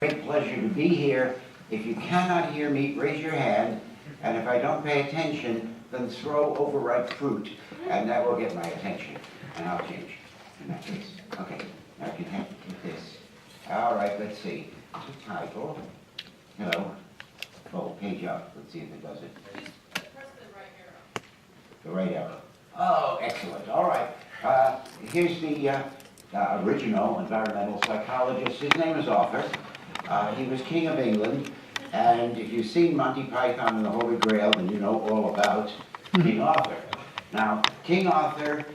Great pleasure to be here. If you cannot hear me, raise your hand, and if I don't pay attention, then throw overripe fruit, and that will get my attention, and I'll change in that case. Okay, now you can have to take this. All right, let's see. The title. Hello. Oh, page up. Let's see if it does it. Just press the right arrow. The right arrow. Oh, excellent. All right. Here's the original environmental psychologist. His name is Arthur. He was King of England. And if you've seen Monty Python and the Holy Grail, then you know all about King Arthur. Now, King Arthur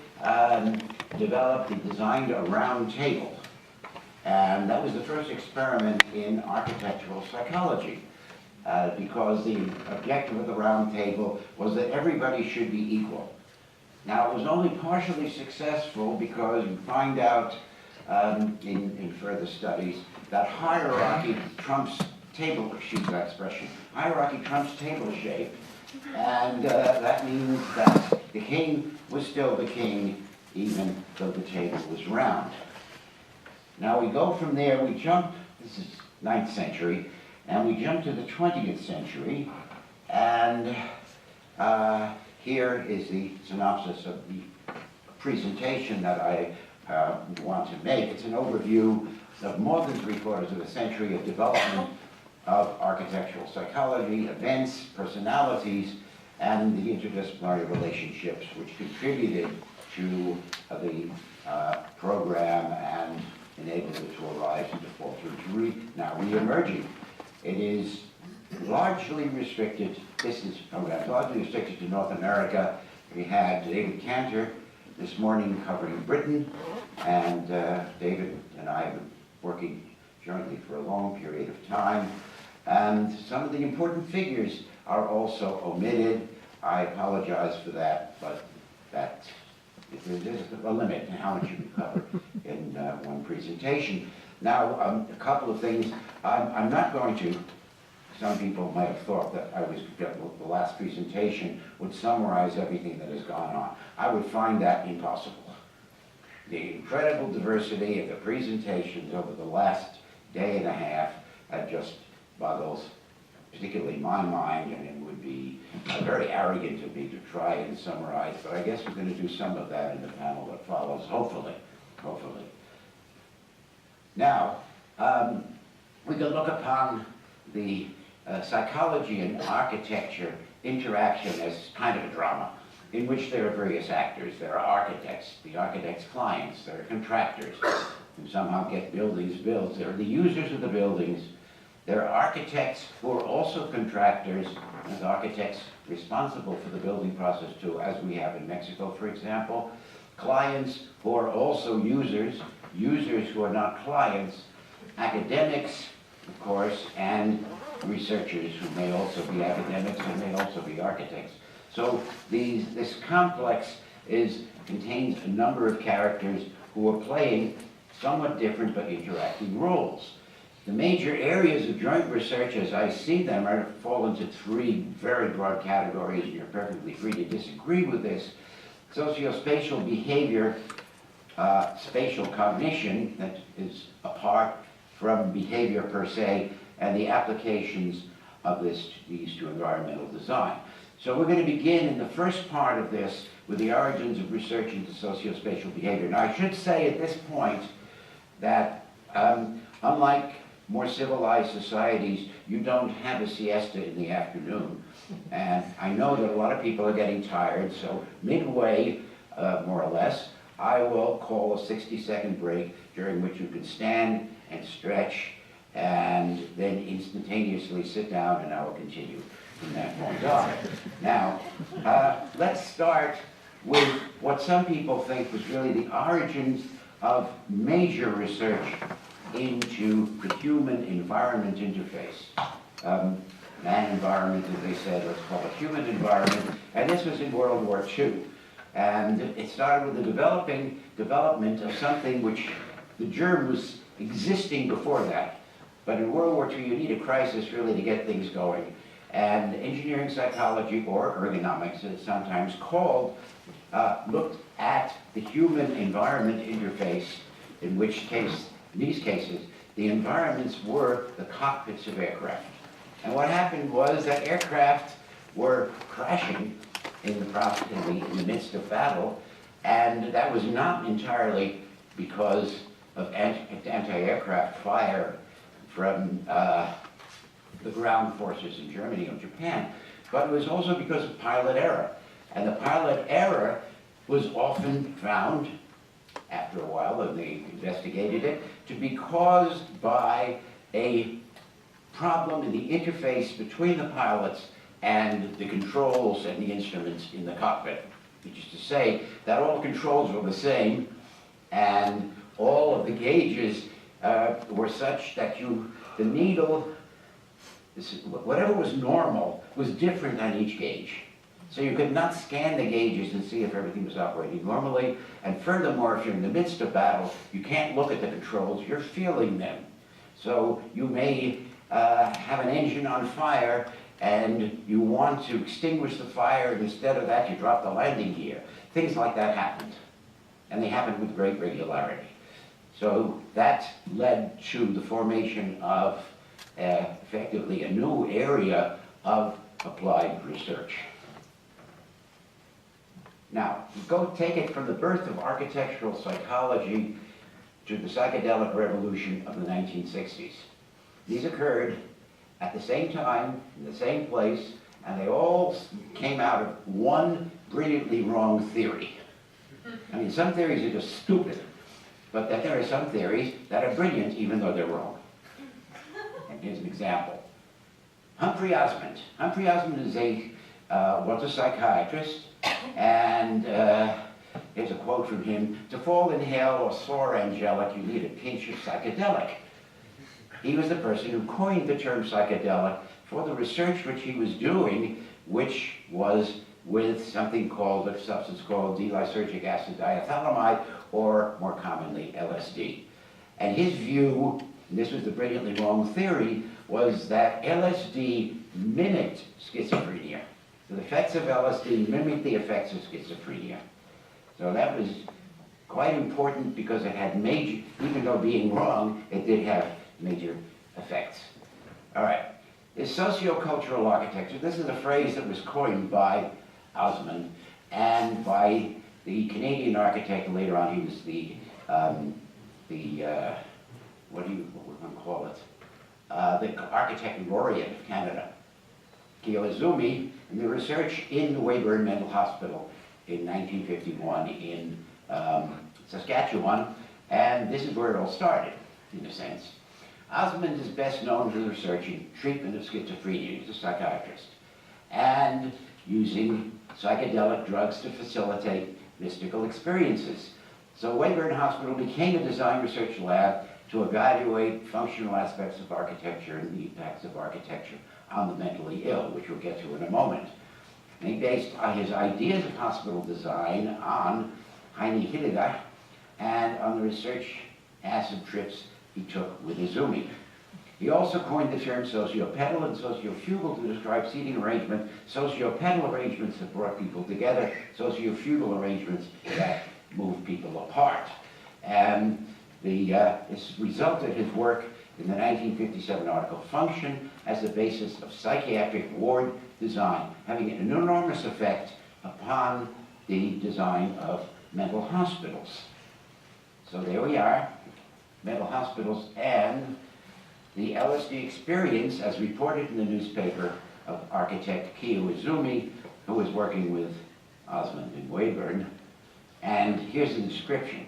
developed and designed a round table. And that was the first experiment in architectural psychology. Because the objective of the round table was that everybody should be equal. Now, it was only partially successful because you find out in further studies that hierarchy trumps table, excuse that expression, hierarchy trumps table shape, and that means that the king was still the king even though the table was round. Now we go from there, we jump, this is 9th century, and we jump to the 20th century, and here is the synopsis of the presentation that I want to make. It's an overview of more than 3/4 of a century of development of architectural psychology, events, personalities, and the interdisciplinary relationships which contributed to the program and enabled it to arise and to fall through to now re-emerging. It is largely restricted, this is largely restricted to North America. We had David Cantor this morning covering Britain, and David and I have been working jointly for a long period of time. And some of the important figures are also omitted. I apologize for that, but there's a limit to how much you can cover in one presentation. Now, a couple of things. I'm not going to, some people might have thought that the last presentation would summarize everything that has gone on. I would find that impossible. The incredible diversity of the presentations over the last day and a half just boggles particularly my mind, and it would be very arrogant of me to try and summarize, but I guess we're going to do some of that in the panel that follows, hopefully. Now, we can look upon the psychology and architecture interaction as kind of a drama in which there are various actors. There are architects, the architect's clients, there are contractors who somehow get buildings built. There are the users of the buildings. There are architects who are also contractors, and architects responsible for the building process too, as we have in Mexico, for example. Clients who are also users who are not clients, academics, of course, and researchers who may also be academics and may also be architects. So this complex contains a number of characters who are playing somewhat different but interacting roles. The major areas of joint research, as I see them, fall into 3 very broad categories, and you're perfectly free to disagree with this. Sociospatial behavior, spatial cognition, that is apart from behavior per se, and the applications of these to environmental design. So we're going to begin in the first part of this with the origins of research into sociospatial behavior. Now I should say at this point that unlike more civilized societies, you don't have a siesta in the afternoon. And I know that a lot of people are getting tired, so midway, more or less, I will call a 60-second break during which you can stand and stretch and then instantaneously sit down, and I will continue from that point on. Now, let's start with what some people think was really the origins of major research into the human-environment interface. Man-environment, as they said, let's call it human environment, and this was in World War II. And it started with the development of something which the germ was existing before that. But in World War II, you need a crisis really to get things going. And engineering psychology, or ergonomics, as it's sometimes called, looked at the human-environment interface, in these cases, the environments were the cockpits of aircraft. And what happened was that aircraft were crashing in the midst of battle, and that was not entirely because of anti-aircraft fire from the ground forces in Germany or Japan, but it was also because of pilot error. And the pilot error was often found, after a while when they investigated it, to be caused by a problem in the interface between the pilots and the controls and the instruments in the cockpit. Which is to say that all the controls were the same, and all of the gauges were such that the needle, whatever was normal, was different on each gauge. So you could not scan the gauges and see if everything was operating normally. And furthermore, if you're in the midst of battle, you can't look at the controls, you're feeling them. So you may have an engine on fire and you want to extinguish the fire, and instead of that you drop the landing gear. Things like that happened. And they happened with great regularity. So that led to the formation of effectively a new area of applied research. Now, go take it from the birth of architectural psychology to the psychedelic revolution of the 1960s. These occurred at the same time, in the same place, and they all came out of one brilliantly wrong theory. I mean, some theories are just stupid, but that there are some theories that are brilliant even though they're wrong. And here's an example. Humphrey Osmond. Humphrey Osmond was a psychiatrist, and here's a quote from him: "To fall in hell or soar angelic, you need a pinch of psychedelic." He was the person who coined the term psychedelic for the research which he was doing, which was with something called, a substance called D-lysergic acid diethylamide, or more commonly LSD. And his view, and this was the brilliantly wrong theory, was that LSD mimicked schizophrenia. So the effects of LSD mimicked the effects of schizophrenia. So that was quite important because it had major, even though being wrong, it did have major effects. All right, is sociocultural architecture. This is a phrase that was coined by Osmond and by the Canadian architect. Later on, he was the what do you call it? The architect laureate of Canada, Kiyoizumi, and the research in the Weyburn Mental Hospital in 1951 in Saskatchewan, and this is where it all started, in a sense. Osmond is best known for the research in treatment of schizophrenia. He's a psychiatrist, and using psychedelic drugs to facilitate mystical experiences. So Weyburn Hospital became a design research lab to evaluate functional aspects of architecture and the impacts of architecture on the mentally ill, which we'll get to in a moment. And he based his ideas of hospital design on Heine Hillegaard and on the research acid trips he took with Izumi. He also coined the term sociopedal and sociofugal to describe seating arrangement, sociopedal arrangements that brought people together, sociofugal arrangements that moved people apart. And this resulted his work in the 1957 article Function as the basis of psychiatric ward design, having an enormous effect upon the design of mental hospitals. So there we are, mental hospitals and the LSD experience as reported in the newspaper of architect Kiyoizumi, who was working with Osmond and Weyburn. And here's the description.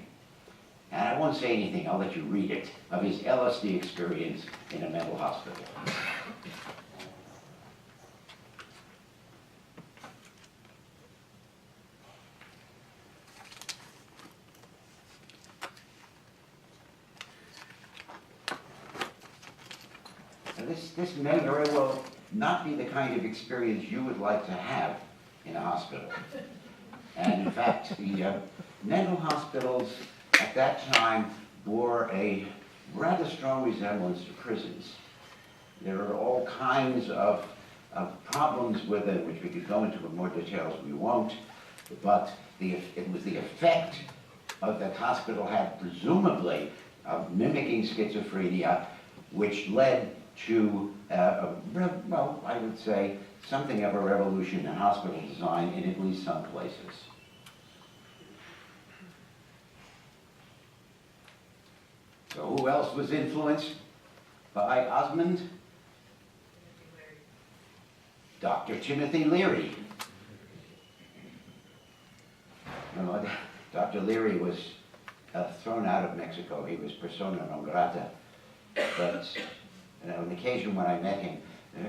And I won't say anything, I'll let you read it, of his LSD experience in a mental hospital. This may very well not be the kind of experience you would like to have in a hospital. And in fact, the mental hospitals at that time bore a rather strong resemblance to prisons. There are all kinds of problems with it, which we could go into in more details, we won't, but it was the effect of that hospital had presumably of mimicking schizophrenia, which led to, well, I would say, something of a revolution in hospital design in at least some places. So who else was influenced by Osmond? Dr. Timothy Leary. No, Dr. Leary was thrown out of Mexico. He was persona non grata. But on the occasion when I met him,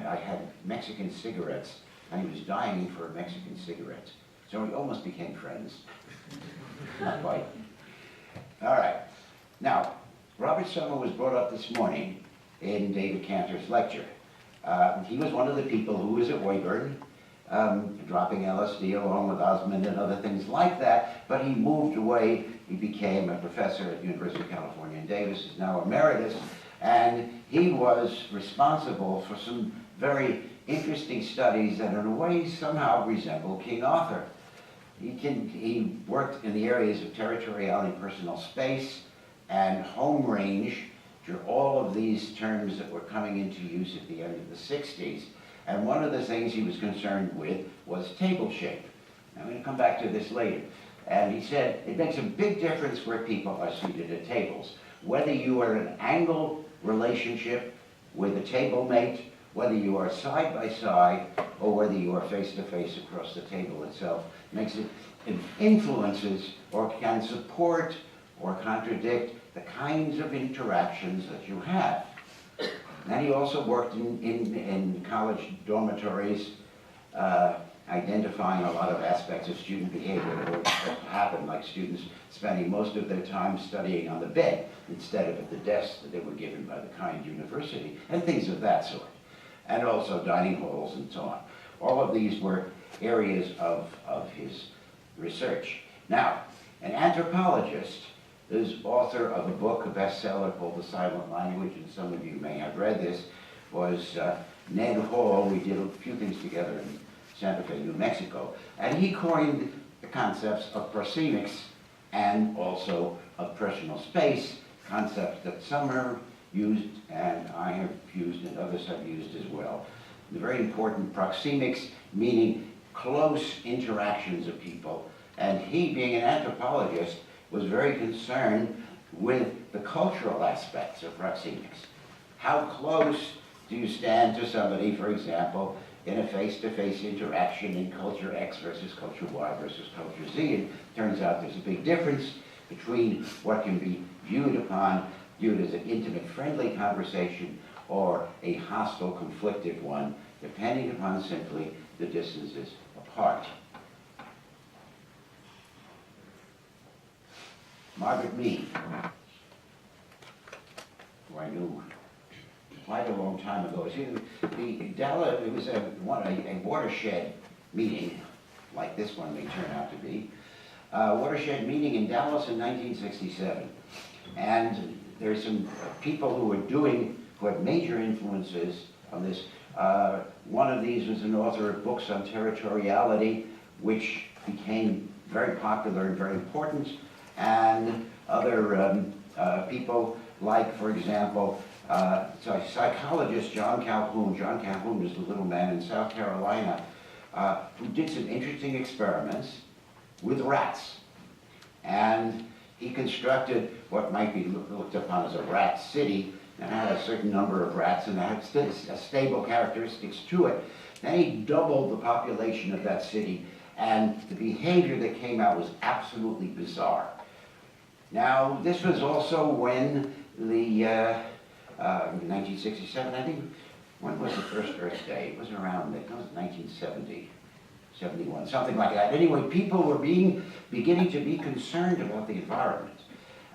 I had Mexican cigarettes, and he was dying for Mexican cigarettes. So we almost became friends. Not quite. All right. Now, Robert Sommer was brought up this morning in David Cantor's lecture. He was one of the people who was at Weyburn, dropping LSD along with Osmond and other things like that, but he moved away. He became a professor at the University of California in Davis, is now emeritus, and he was responsible for some very interesting studies that in a way somehow resemble King Arthur. He worked in the areas of territoriality, personal space, and home range, which are all of these terms that were coming into use at the end of the 60s. And one of the things he was concerned with was table shape. I'm going to come back to this later. And he said, it makes a big difference where people are seated at tables. Whether you are in an angled relationship with a table mate, whether you are side by side, or whether you are face to face across the table itself, it influences or can support or contradict the kinds of interactions that you have. And he also worked in college dormitories, identifying a lot of aspects of student behavior that would happen, like students spending most of their time studying on the bed instead of at the desk that they were given by the kind university, and things of that sort. And also dining halls and so on. All of these were areas of his research. Now, an anthropologist is author of a book, a bestseller called The Silent Language, and some of you may have read this, was Ned Hall. We did a few things together in Santa Fe, New Mexico, and he coined the concepts of proxemics and also of personal space, concepts that some are used and I have used and others have used as well. The very important proxemics, meaning close interactions of people, and he, being an anthropologist, was very concerned with the cultural aspects of proxemics. How close do you stand to somebody, for example, in a face-to-face interaction in culture X versus culture Y versus culture Z? It turns out there's a big difference between what can be viewed as an intimate, friendly conversation or a hostile, conflicted one, depending upon simply the distances apart. Margaret Mead, who I knew quite a long time ago. It was a watershed meeting, like this one may turn out to be, a watershed meeting in Dallas in 1967. And there's some people who had major influences on this. One of these was an author of books on territoriality, which became very popular and very important. And other people like, for example, psychologist John Calhoun. John Calhoun was the little man in South Carolina who did some interesting experiments with rats. And he constructed what might be looked upon as a rat city, and had a certain number of rats, and had stable characteristics to it. Then he doubled the population of that city, and the behavior that came out was absolutely bizarre. Now, this was also when the 1967, I think, when was the first Earth Day? It was around, it was 1970, 71, something like that. Anyway, people were beginning to be concerned about the environment.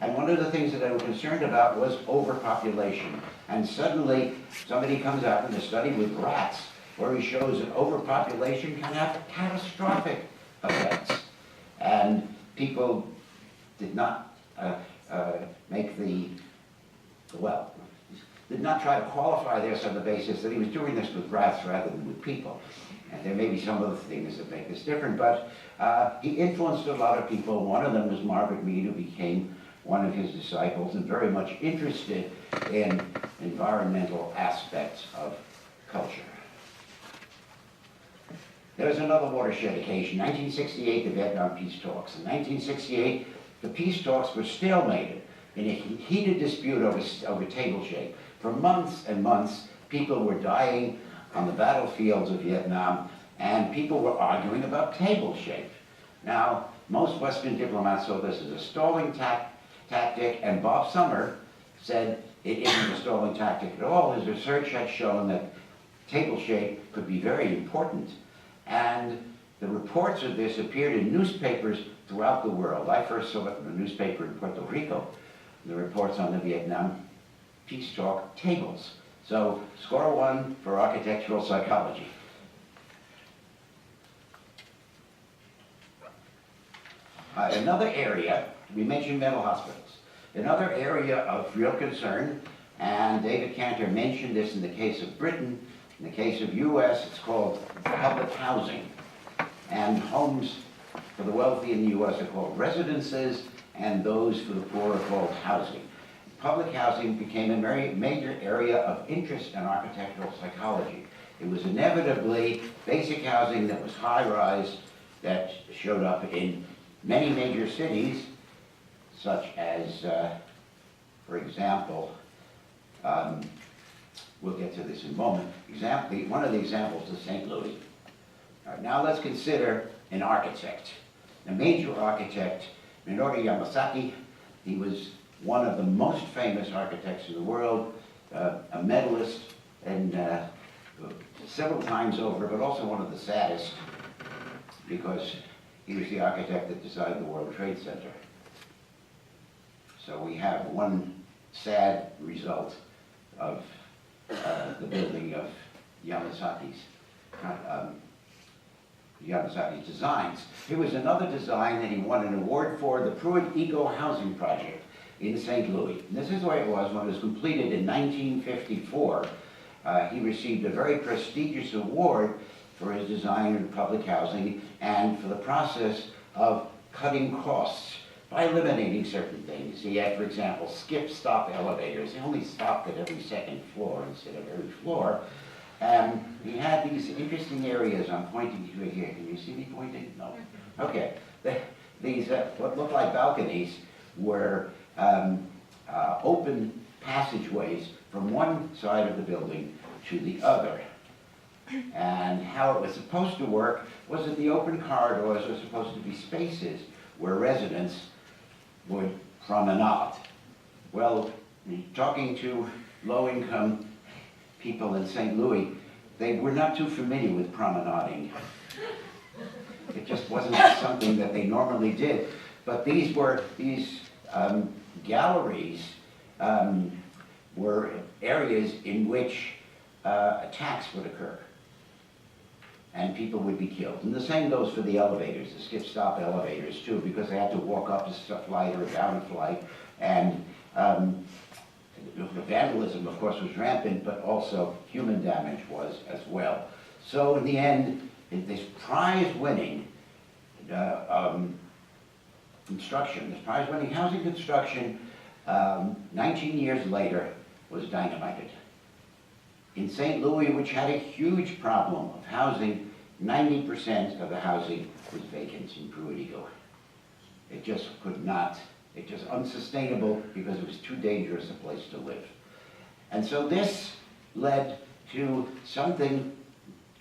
And one of the things that they were concerned about was overpopulation. And suddenly, somebody comes out with a study with rats, where he shows that overpopulation can have catastrophic effects. And people did not did not try to qualify this on the basis that he was doing this with rats rather than with people. And there may be some other things that make this different, but he influenced a lot of people. One of them was Margaret Mead, who became one of his disciples and very much interested in environmental aspects of culture. There was another watershed occasion, 1968, the Vietnam peace talks. In 1968, the peace talks were stalemated in a heated dispute over table shape. For months and months, people were dying on the battlefields of Vietnam, and people were arguing about table shape. Now, most Western diplomats saw this as a stalling tactic, and Bob Summer said it isn't a stalling tactic at all. His research had shown that table shape could be very important, and the reports of this appeared in newspapers throughout the world. I first saw it in a newspaper in Puerto Rico, the reports on the Vietnam peace talk tables. So, score one for architectural psychology. Another area, we mentioned mental hospitals. Another area of real concern, and David Cantor mentioned this in the case of Britain. In the case of US, it's called public housing. And homes for the wealthy in the US are called residences, and those for the poor are called housing. Public housing became a very major area of interest in architectural psychology. It was inevitably basic housing that was high-rise, that showed up in many major cities, such as, for example, we'll get to this in a moment. One of the examples is St. Louis. All right, now let's consider an architect, a major architect, Minoru Yamasaki. He was one of the most famous architects in the world, a medalist and several times over, but also one of the saddest, because he was the architect that designed the World Trade Center. So we have one sad result of the building of Yamasaki's designs. Here was another design that he won an award for, the Pruitt Eco Housing Project in St. Louis. And this is the way it was when it was completed in 1954. He received a very prestigious award for his design of public housing and for the process of cutting costs by eliminating certain things. He had, for example, skip-stop elevators. They only stopped at every second floor instead of every floor. He had these interesting areas. I'm pointing to it here. Can you see me pointing? No. Okay. These, what look like balconies, were open passageways from one side of the building to the other. And how it was supposed to work was that the open corridors were supposed to be spaces where residents would promenade. Well, talking to low-income people in St. Louis, they were not too familiar with promenading. It just wasn't something that they normally did. But these galleries were areas in which attacks would occur, and people would be killed. And the same goes for the elevators, the skip-stop elevators too, because they had to walk up a flight or down a flight, and vandalism, of course, was rampant, but also human damage was as well. So in the end, this prize-winning construction, this prize-winning housing construction, 19 years later, was dynamited. In St. Louis, which had a huge problem of housing, 90% of the housing was vacant in Pruitt Eco. It just could not, it was unsustainable because it was too dangerous a place to live. And so this led to something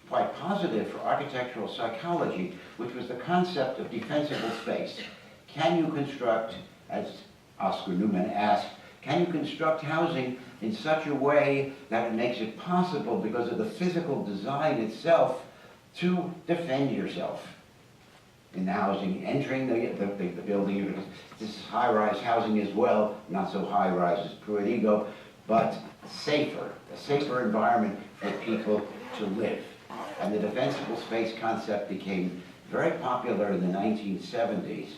quite positive for architectural psychology, which was the concept of defensible space. Can you construct, as Oscar Newman asked, can you construct housing in such a way that it makes it possible, because of the physical design itself, to defend yourself in the housing, entering the building? This is high-rise housing as well, not so high-rise as Pruitt Eco, but safer, a safer environment for people to live. And the defensible space concept became very popular in the 1970s.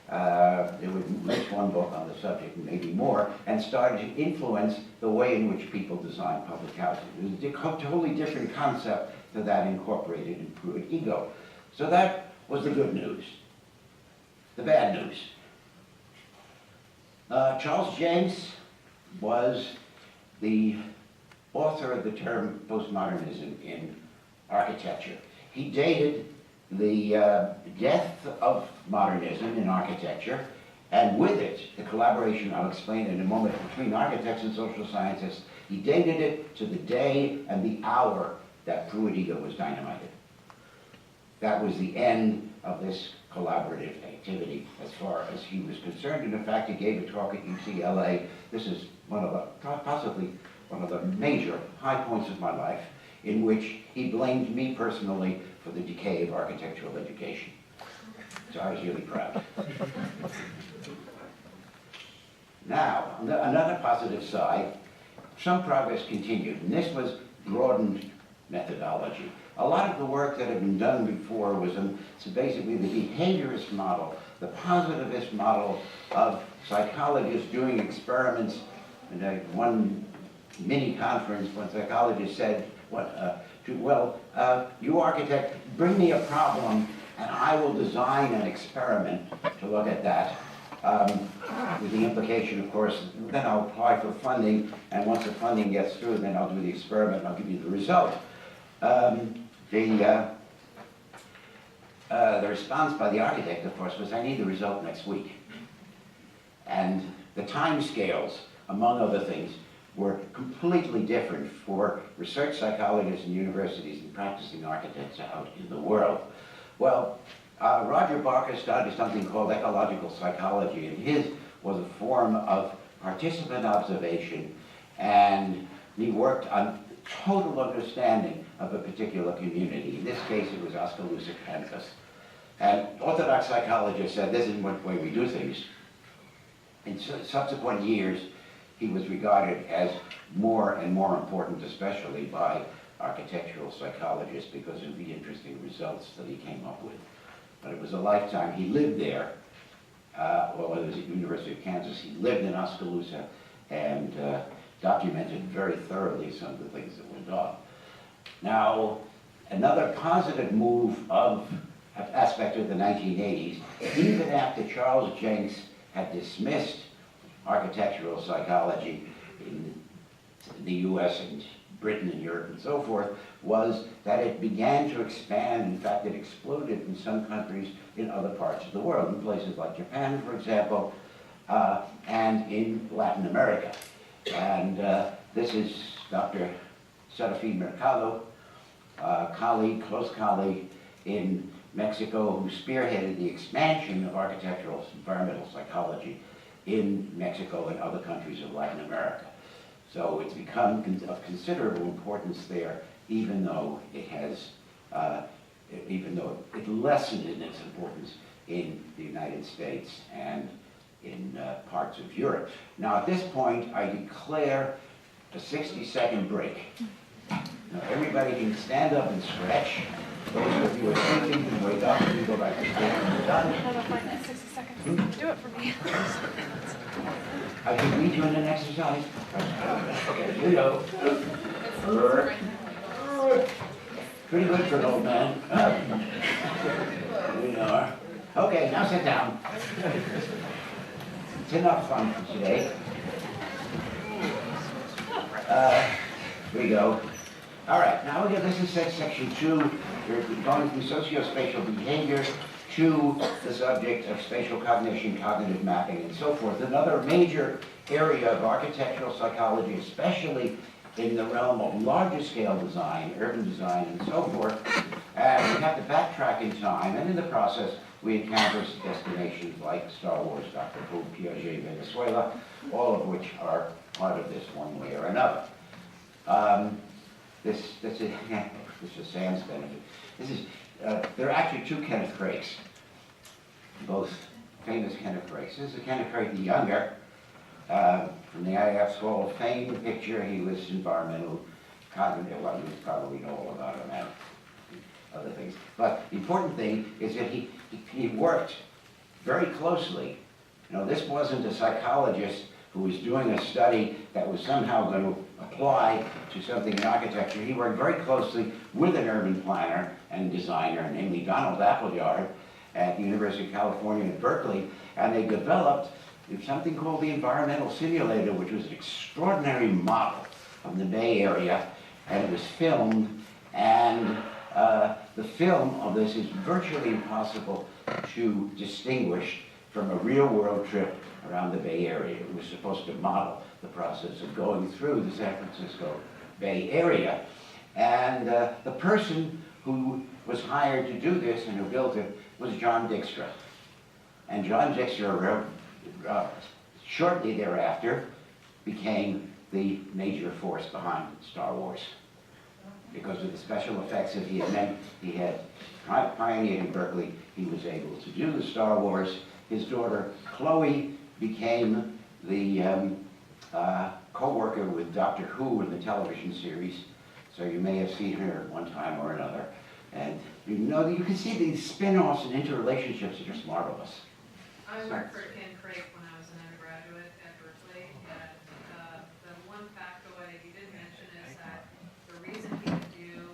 There was at least one book on the subject, maybe more, and started to influence the way in which people design public housing. It was a totally different concept to that incorporated in Pruitt Eco. So that was the good news. The bad news. Charles Jenks was the author of the term postmodernism in architecture. He dated the death of modernism in architecture, and with it, the collaboration, I'll explain in a moment, between architects and social scientists. He dated it to the day and the hour that Pruitt-Igoe was dynamited. That was the end of this collaborative activity as far as he was concerned. And in fact, he gave a talk at UCLA. This is possibly one of the major high points of my life, in which he blamed me personally for the decay of architectural education. So I was really proud. Now, another positive side, some progress continued, and this was broadened methodology. A lot of the work that had been done before was so basically the behaviorist model, the positivist model of psychologists doing experiments. And at one mini conference, one psychologist said, you architect, bring me a problem and I will design an experiment to look at that. With the implication, of course, then I'll apply for funding, and once the funding gets through, then I'll do the experiment and I'll give you the result. The response by the architect, of course, was, I need the result next week. And the time scales, among other things, were completely different for research psychologists in universities and practicing architects out in the world. Well, Roger Barker started something called ecological psychology, and his was a form of participant observation, and he worked on total understanding of a particular community. In this case, it was Oskaloosa, Kansas. And orthodox psychologists said, this is one way we do things. In subsequent years, he was regarded as more and more important, especially by architectural psychologists, because of the interesting results that he came up with. But it was a lifetime. He lived there. Well, it was at University of Kansas. He lived in Oskaloosa and documented very thoroughly some of the things that went on. Now, another positive move of aspect of the 1980s, even after Charles Jenks had dismissed architectural psychology in the US and Britain and Europe and so forth, was that it began to expand. In fact, it exploded in some countries in other parts of the world, in places like Japan, for example, and in Latin America. And this is Dr. Serafin Mercado, close colleague in Mexico, who spearheaded the expansion of architectural environmental psychology in Mexico and other countries of Latin America. So it's become of considerable importance there, even though it has, even though it lessened in its importance in the United States and in parts of Europe. Now, at this point, I declare a 60-second break. Now, everybody can stand up and stretch. Those of you who are sleeping can wake up and go back to sleep when you're done. I don't find that 60 seconds. Do it for me. I can lead you in an exercise. Okay, here you go. Pretty good for an old man. Here we are. Okay, now sit down. It's enough fun for today. Here we go. All right, now this is section 2. We're going from socio-spatial behavior to the subject of spatial cognition, cognitive mapping, and so forth. Another major area of architectural psychology, especially in the realm of larger scale design, urban design, and so forth. And we have to backtrack in time, and in the process, we encounter destinations like Star Wars, Dr. Who, Piaget, Venezuela, all of which are part of this one way or another. This is Sam's benefit. There are actually two Kenneth Craigs, both famous Kenneth Craigs. This is Kenneth Craig the Younger, from the IF's Hall of Fame picture. He was environmental, cognitive, well, you probably know all about him and other things. But the important thing is that he worked very closely. You know, this wasn't a psychologist who was doing a study that was somehow going to apply to something in architecture. He worked very closely with an urban planner and designer, namely Donald Appleyard, at the University of California at Berkeley, and they developed There's something called the environmental simulator, which was an extraordinary model of the Bay Area, and it was filmed, and the film of this is virtually impossible to distinguish from a real-world trip around the Bay Area. It was supposed to model the process of going through the San Francisco Bay Area. And the person who was hired to do this and who built it was John Dykstra. And John Dykstra, shortly thereafter, became the major force behind Star Wars. Because of the special effects that he had pioneered in Berkeley, he was able to do the Star Wars. His daughter, Chloe, became the co-worker with Doctor Who in the television series. So you may have seen her at one time or another. And you know, you can see these spin-offs and interrelationships are just marvelous. I worked for Ken Craig when I was an undergraduate at Berkeley, and the one factoid you did mention is that the reason he could do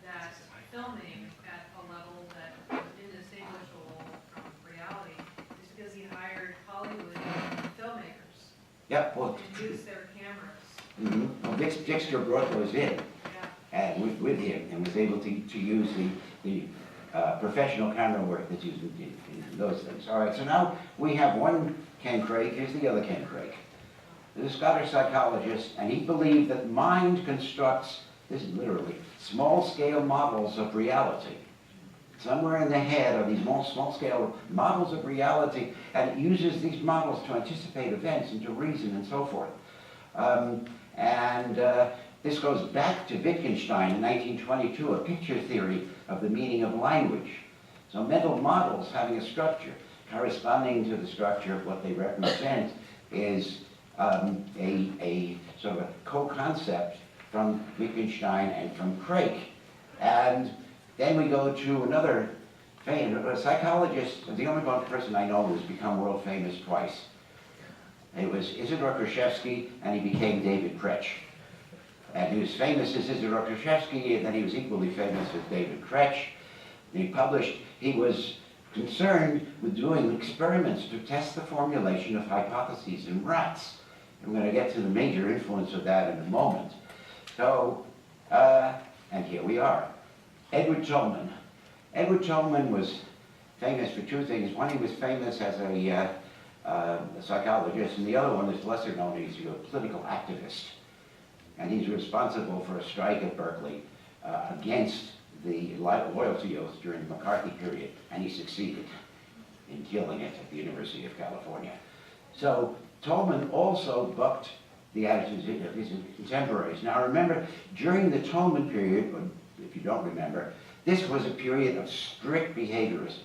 that filming at a level that was indistinguishable from reality is because he hired Hollywood filmmakers Yep, well, and used their cameras. well Dykstra brought those in and with him, and was able to use the professional camera work that's used in those things. All right, so now we have one Ken Craig. Here's the other Ken Craig. This is a Scottish psychologist, and he believed that mind constructs, this is literally, small-scale models of reality. Somewhere in the head are these small-scale models of reality, and it uses these models to anticipate events and to reason and so forth. This goes back to Wittgenstein in 1922, a picture theory of the meaning of language. So mental models having a structure, corresponding to the structure of what they represent, is a sort of a co-concept from Wittgenstein and from Craig. And then we go to another famous psychologist, the only one person I know who's become world famous twice. It was Isidor Krzyzewski, and he became David Kretsch. And he was famous as Isidor Krzyzewski, and then he was equally famous as David Kretsch. He was concerned with doing experiments to test the formulation of hypotheses in rats. I'm going to get to the major influence of that in a moment. So, and here we are. Edward Tolman. Edward Tolman was famous for two things. One, he was famous as a psychologist, and the other one is lesser known. He's a political activist. And he's responsible for a strike at Berkeley against the loyalty oath during the McCarthy period, and he succeeded in killing it at the University of California. So Tolman also bucked the attitudes of his contemporaries. Now remember, during the Tolman period, or if you don't remember, this was a period of strict behaviorism.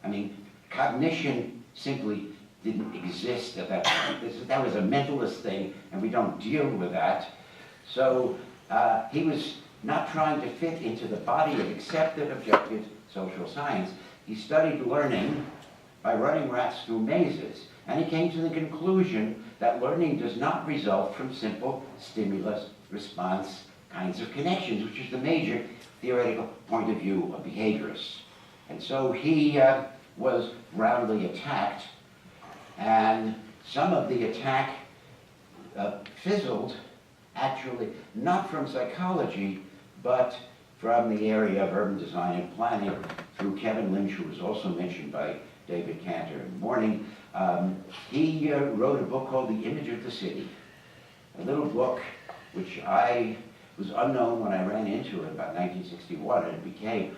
I mean, cognition simply didn't exist at that point. That was a mentalist thing, and we don't deal with that. So he was not trying to fit into the body of accepted objective social science. He studied learning by running rats through mazes, and he came to the conclusion that learning does not result from simple stimulus-response kinds of connections, which is the major theoretical point of view of behaviorists. And so he was roundly attacked, and some of the attack fizzled, actually, not from psychology, but from the area of urban design and planning through Kevin Lynch, who was also mentioned by David Cantor in the morning. He wrote a book called The Image of the City, a little book which was unknown when I ran into it about 1961, and it became